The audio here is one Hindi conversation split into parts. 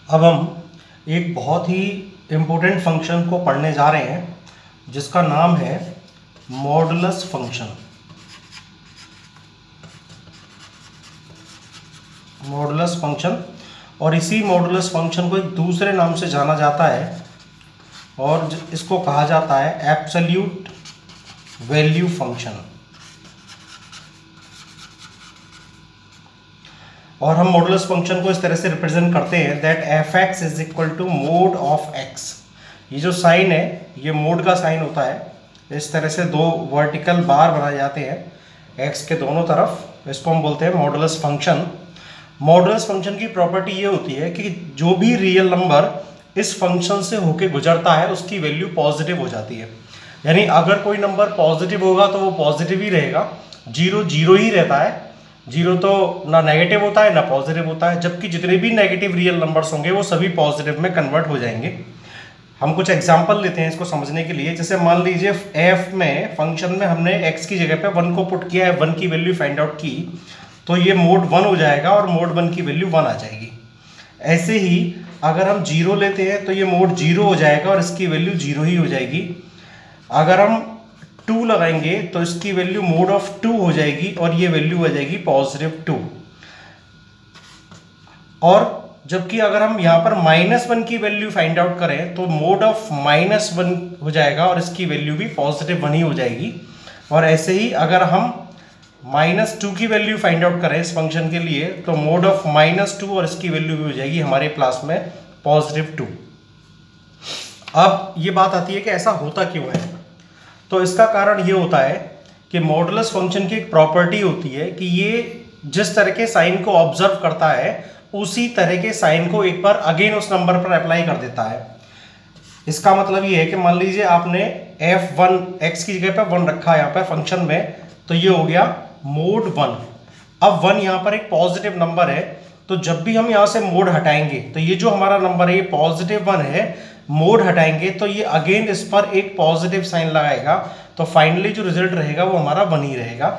अब हम एक बहुत ही इम्पोर्टेंट फंक्शन को पढ़ने जा रहे हैं जिसका नाम है मॉडुलस फंक्शन। मॉडुलस फंक्शन, और इसी मॉडुलस फंक्शन को एक दूसरे नाम से जाना जाता है और इसको कहा जाता है एब्सोल्यूट वैल्यू फंक्शन। और हम मॉडुलस फंक्शन को इस तरह से रिप्रेजेंट करते हैं that f x is equal to mod of x. ये जो साइन है ये मोड का साइन होता है। इस तरह से दो वर्टिकल बार बनाए जाते हैं एक्स के दोनों तरफ, इसको हम बोलते हैं मॉडुलस फंक्शन। मॉडुलस फंक्शन की प्रॉपर्टी ये होती है कि जो भी रियल नंबर इस फंक्शन से होके गुजरता है उसकी वैल्यू पॉजिटिव हो जाती है। यानी अगर कोई नंबर पॉजिटिव होगा तो वो पॉजिटिव ही रहेगा, जीरो जीरो ही रहता है। जीरो तो ना नेगेटिव होता है ना पॉजिटिव होता है, जबकि जितने भी नेगेटिव रियल नंबर्स होंगे वो सभी पॉजिटिव में कन्वर्ट हो जाएंगे। हम कुछ एग्जांपल लेते हैं इसको समझने के लिए। जैसे मान लीजिए एफ में फंक्शन में हमने एक्स की जगह पे 1 को पुट किया है, 1 की वैल्यू फाइंड आउट की, तो ये मोड 1 हो जाएगा और मोड 1 की वैल्यू 1 आ जाएगी। ऐसे ही अगर हम 0 लेते हैं तो ये मोड 0 हो जाएगा और इसकी वैल्यू 0 ही हो जाएगी। अगर हम 2 लगाएंगे तो इसकी वैल्यू मोड ऑफ 2 हो जाएगी और ये वैल्यू आ जाएगी पॉजिटिव 2। और जबकि अगर हम यहाँ पर -1 की वैल्यू फाइंड आउट करें तो मोड ऑफ -1 हो जाएगा और इसकी वैल्यू भी पॉजिटिव 1 ही हो जाएगी। और ऐसे ही अगर हम -2 की वैल्यू फाइंड आउट करें इस फंक्शन के लिए तो मोड ऑफ -2 और इसकी वैल्यू भी हो जाएगी हमारे क्लास में पॉजिटिव 2। अब ये बात आती है कि ऐसा होता क्यों है। तो इसका कारण ये होता है कि मॉडुलस फंक्शन की एक प्रॉपर्टी होती है कि ये जिस तरह के साइन को ऑब्जर्व करता है उसी तरह के साइन को एक बार अगेन उस नंबर पर अप्लाई कर देता है। इसका मतलब ये है कि मान लीजिए आपने f1 x की जगह पर 1 रखा है यहाँ पर फंक्शन में, तो ये हो गया मोड 1। अब 1 यहाँ पर एक पॉजिटिव नंबर है, तो जब भी हम यहाँ से मोड हटाएंगे तो ये जो हमारा नंबर है ये पॉजिटिव 1 है, मोड हटाएंगे तो ये अगेन इस पर एक पॉजिटिव साइन लगाएगा, तो फाइनली जो रिजल्ट रहेगा वो हमारा 1 ही रहेगा।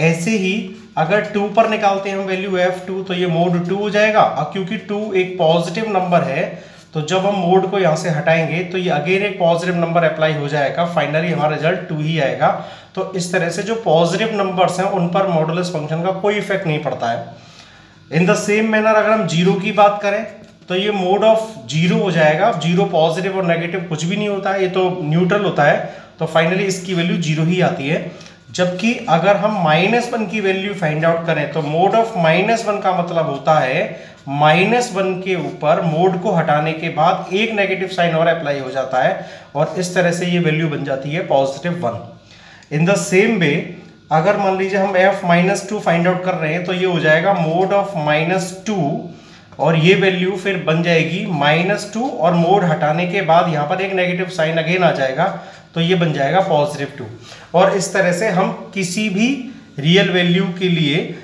ऐसे ही अगर 2 पर निकालते हैं हम वैल्यू f2 तो ये मोड 2 हो जाएगा। और क्योंकि 2 एक पॉजिटिव नंबर है तो जब हम मोड को यहाँ से हटाएंगे तो ये अगेन एक पॉजिटिव नंबर अप्लाई हो जाएगा, फाइनली हमारा रिजल्ट 2 ही आएगा। तो इस तरह से जो पॉजिटिव नंबर्स हैं उन पर मॉडुलस फंक्शन का कोई इफेक्ट नहीं पड़ता है। इन द सेम मैनर अगर हम 0 की बात करें तो ये मोड ऑफ 0 हो जाएगा। 0 पॉजिटिव और नेगेटिव कुछ भी नहीं होता है, ये तो न्यूट्रल होता है, तो फाइनली इसकी वैल्यू 0 ही आती है। जबकि अगर हम -1 की वैल्यू फाइंड आउट करें तो मोड ऑफ -1 का मतलब होता है -1 के ऊपर मोड को हटाने के बाद एक नेगेटिव साइन और अप्लाई हो जाता है और इस तरह से ये वैल्यू बन जाती है positive 1। In the same way अगर मान लीजिए हम f-2 फाइंड आउट कर रहे हैं तो ये हो जाएगा मोड ऑफ -2 और ये वैल्यू फिर बन जाएगी -2 और मोड हटाने के बाद यहाँ पर एक नेगेटिव साइन अगेन आ जाएगा, तो ये बन जाएगा पॉजिटिव 2। और इस तरह से हम किसी भी रियल वैल्यू के लिए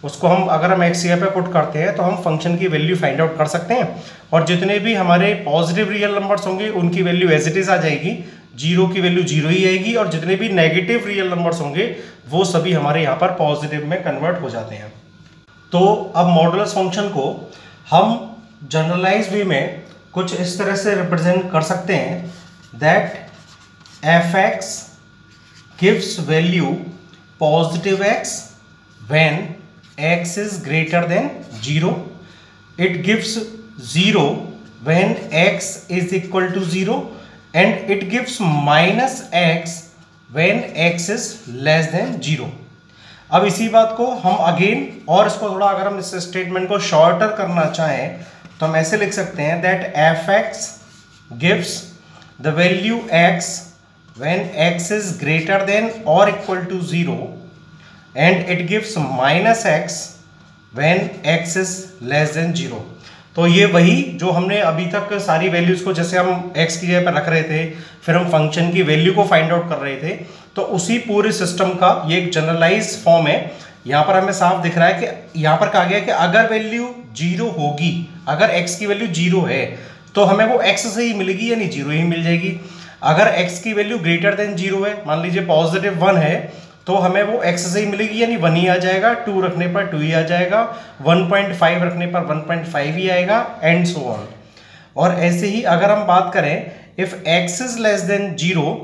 उसको हम अगर हम एक्स पे पुट करते हैं तो हम फंक्शन की वैल्यू फाइंड आउट कर सकते हैं। और जितने भी हमारे पॉजिटिव रियल नंबर्स होंगे उनकी वैल्यू एज इट इज आ जाएगी, 0 की वैल्यू 0 ही आएगी, और जितने भी नेगेटिव रियल नंबर्स होंगे वो सभी हमारे यहाँ पर पॉजिटिव में कन्वर्ट हो जाते हैं। तो अब मॉडुलस फंक्शन को हम जनरलाइज वे में कुछ इस तरह से रिप्रेजेंट कर सकते हैं that f x gives value positive x when x is greater than 0. It gives 0 when x is equal to 0 and it gives -x when x is less than 0. अब इसी बात को हम अगेन और इसको थोड़ा अगर हम इस स्टेटमेंट को शॉर्टर करना चाहें तो हम ऐसे लिख सकते हैं that f x gives the value x when x is greater than or equal to 0 and it gives -x when x is less than 0। तो ये वही जो हमने अभी तक सारी वैल्यूज को जैसे हम x की जगह पर रख रहे थे, फिर हम फंक्शन की वैल्यू को फाइंड आउट कर रहे थे, तो उसी पूरे सिस्टम का ये एक जनरलाइज फॉर्म है। यहाँ पर हमें साफ दिख रहा है कि यहाँ पर कहा गया कि अगर वैल्यू 0 होगी, अगर x की वैल्यू 0 है तो हमें वो x से ही मिलेगी यानी 0 ही मिल जाएगी। अगर x की वैल्यू ग्रेटर देन 0 है, मान लीजिए पॉजिटिव 1 है, तो हमें वो x से ही मिलेगी, यानी 1 ही आ जाएगा, 2 रखने पर 2 ही आ जाएगा, 1.5 रखने पर 1.5 ही आएगा, एंड सो ऑन। और ऐसे ही अगर हम बात करें if x is less than 0,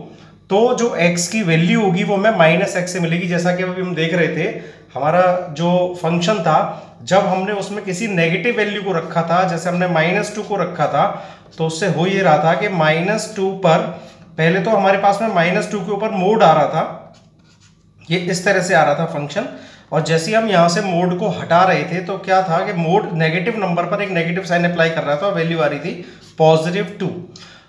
तो जो x की वैल्यू होगी वो हमें माइनस x से मिलेगी। जैसा कि अभी हम देख रहे थे, हमारा जो फंक्शन था, जब हमने उसमें किसी नेगेटिव वैल्यू को रखा था, जैसे हमने -2 को रखा था, तो उससे हो ये रहा था कि -2 पर पहले तो हमारे पास में -2 के ऊपर मोड आ रहा था, ये इस तरह से आ रहा था फंक्शन। और जैसे ही हम यहाँ से मोड को हटा रहे थे तो क्या था कि मोड नेगेटिव नंबर पर एक नेगेटिव साइन अप्लाई कर रहा था और वैल्यू आ रही थी +2।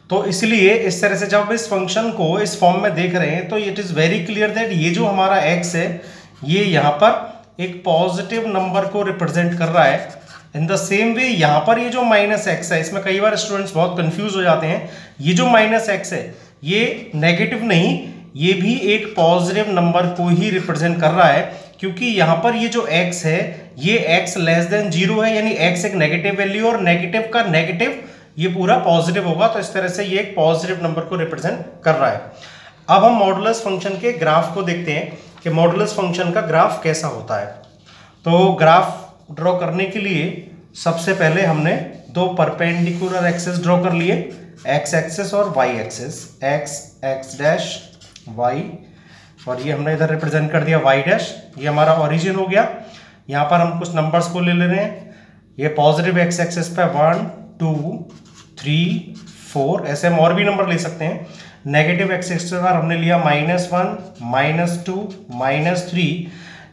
तो इसलिए इस तरह से जब इस फंक्शन को इस फॉर्म में देख रहे हैं तो it is very clear that ये जो हमारा x है ये यहाँ पर एक पॉजिटिव नंबर को रिप्रेजेंट कर रहा है। इन द सेम वे यहाँ पर ये जो -x है, इसमें कई बार स्टूडेंट्स बहुत कंफ्यूज हो जाते हैं, ये जो -x है ये नेगेटिव नहीं, ये भी एक पॉजिटिव नंबर को ही रिप्रेजेंट कर रहा है, क्योंकि यहाँ पर ये जो x है ये x लेस देन 0 है, यानी x एक नेगेटिव वैल्यू और नेगेटिव का नेगेटिव ये पूरा पॉजिटिव होगा। तो इस तरह से ये एक पॉजिटिव नंबर को रिप्रेजेंट कर रहा है। अब हम मॉडुलस फंक्शन के ग्राफ को देखते हैं कि मॉडुलस फंक्शन का ग्राफ कैसा होता है। तो ग्राफ ड्रॉ करने के लिए सबसे पहले हमने दो परपेंडिकुलर एक्सिस ड्रॉ कर लिए, x एक्सिस और y axis, x dash y, और ये हमने इधर रिप्रेजेंट कर दिया y डैश। ये हमारा ओरिजिन हो गया। यहाँ पर हम कुछ नंबर्स को ले रहे हैं। ये पॉजिटिव x एक्सिस पे 1 2 3 4, ऐसे हम और भी नंबर ले सकते हैं। नेगेटिव x एक्सिस पर हमने लिया -1 -2 -3,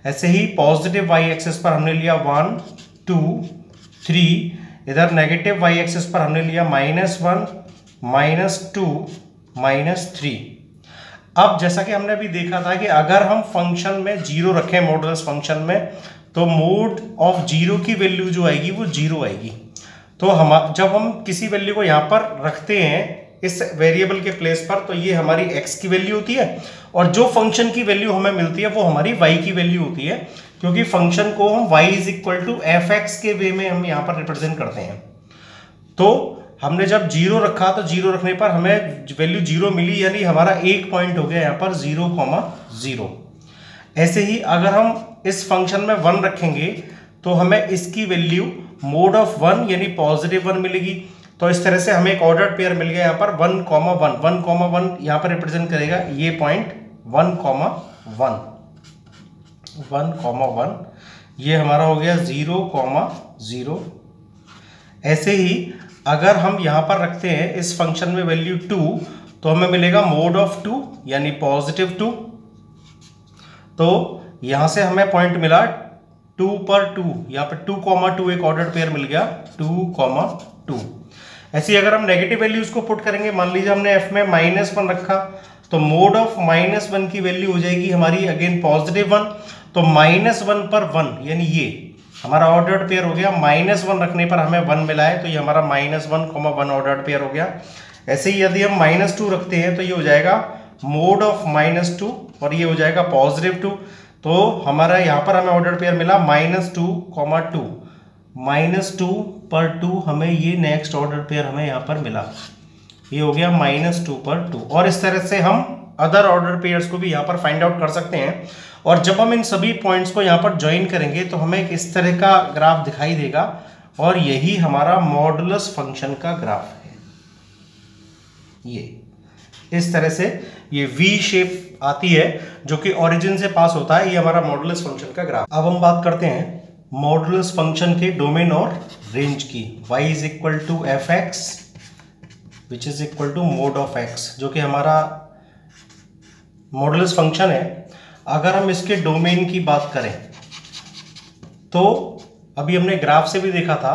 ऐसे ही पॉजिटिव y एक्सिस पर हमने लिया 1 2 3, इधर नेगेटिव y एक्सिस पर हमने लिया -1 -2 -3। अब जैसा कि हमने अभी देखा था कि अगर हम फंक्शन में 0 रखें मॉडुलस फंक्शन में, तो मोड ऑफ 0 की वैल्यू जो आएगी वो 0 आएगी। तो हम जब हम किसी वैल्यू को यहाँ पर रखते हैं इस वेरिएबल के प्लेस पर, तो ये हमारी x की वैल्यू होती है, और जो फंक्शन की वैल्यू हमें मिलती है वो हमारी y की वैल्यू होती है, क्योंकि फंक्शन को हम y = f(x) के वे में हम यहाँ पर रिप्रेजेंट करते हैं। तो हमने जब 0 रखा तो 0 रखने पर हमें वैल्यू 0 मिली, यानी हमारा एक पॉइंट हो गया यहाँ पर 0,0। ऐसे ही अगर हम इस फंक्शन में 1 रखेंगे तो हमें इसकी वैल्यू मोड ऑफ 1 यानी +1 मिलेगी। तो इस तरह से हमें एक ऑर्डर्ड पेयर मिल गया यहाँ पर 1,1 यहाँ पर रिप्रेजेंट करेगा ये पॉइंट 1,1, ये हमारा हो गया 0,0। ऐसे ही अगर हम यहाँ पर रखते हैं इस फंक्शन में वैल्यू 2, तो हमें मिलेगा मोड ऑफ 2 यानी +2। तो यहाँ से हमें पॉइंट मिला 2 पर 2, यहाँ पर 2,2 एक ऑर्डर्ड पेयर मिल गया 2,2। ऐसे ही अगर हम नेगेटिव वैल्यूज को पुट करेंगे, मान लीजिए हमने f में -1 रखा, तो मोड ऑफ -1 की वैल्यू हो जाएगी हमारी अगेन +1। तो -1 पर 1 यानी ये हमारा ऑर्डर्ड पेयर हो गया। -1 रखने पर हमें 1 मिला है, तो ये हमारा -1,1 ऑर्डर्ड पेयर हो गया। ऐसे ही यदि हम -2 रखते हैं तो ये हो जाएगा मोड ऑफ -2 और ये हो जाएगा +2। तो हमारा यहाँ पर हमें ऑर्डर पेयर मिला -2,2 -2 पर 2, हमें ये नेक्स्ट ऑर्डर पेयर हमें यहाँ पर मिला, ये हो गया -2 पर 2। और इस तरह से हम अदर ऑर्डर पेयर्स को भी यहाँ पर फाइंड आउट कर सकते हैं। और जब हम इन सभी पॉइंट्स को यहाँ पर ज्वाइन करेंगे तो हमें इस तरह का ग्राफ दिखाई देगा, और यही हमारा मॉडुलस फंक्शन का ग्राफ है। ये इस तरह से ये V शेप आती है जो कि ओरिजिन से पास होता है, ये हमारा मॉडुलस फंक्शन का ग्राफ। अब हम बात करते हैं मॉडुलस फंक्शन के डोमेन और रेंज की। y = f(x) which is equal to mod of x, जो कि हमारा मॉडुलस फंक्शन है। अगर हम इसके डोमेन की बात करें तो अभी हमने ग्राफ से भी देखा था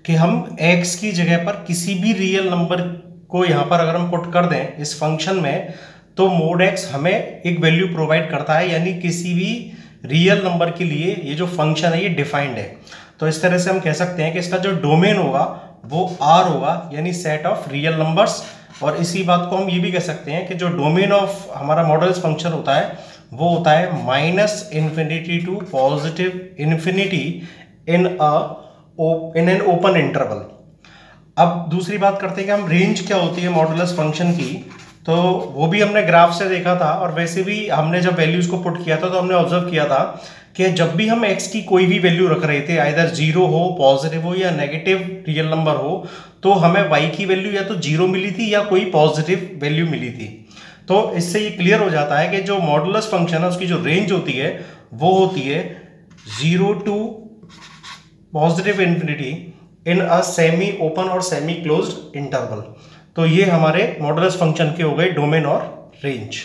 कि हम x की जगह पर किसी भी रियल नंबर को यहाँ पर अगर हम पुट कर दें इस फंक्शन में, तो मोड x हमें एक वैल्यू प्रोवाइड करता है, यानी किसी भी रियल नंबर के लिए ये जो फंक्शन है ये डिफाइंड है। तो इस तरह से हम कह सकते हैं कि इसका जो डोमेन होगा वो R होगा, यानी सेट ऑफ रियल नंबर्स। और इसी बात को हम ये भी कह सकते हैं कि जो डोमेन ऑफ हमारा मॉडुलस फंक्शन होता है वो होता है -∞ to +∞ in an open interval. अब दूसरी बात करते हैं कि हम रेंज क्या होती है मॉडुलस फंक्शन की। तो वो भी हमने ग्राफ से देखा था, और वैसे भी हमने जब वैल्यूज को पुट किया था तो हमने ऑब्जर्व किया था कि जब भी हम x की कोई भी वैल्यू रख रहे थे, आइदर 0 हो, पॉजिटिव हो या नेगेटिव रियल नंबर हो, तो हमें y की वैल्यू या तो 0 मिली थी या कोई पॉजिटिव वैल्यू मिली थी। तो इससे ये क्लियर हो जाता है कि जो मॉडुलस फंक्शन है उसकी जो रेंज होती है वो होती है 0 to positive infinity in a semi open और सेमी क्लोज्ड इंटरवल। तो ये हमारे मॉडुलस फंक्शन के हो गए डोमेन और रेंज।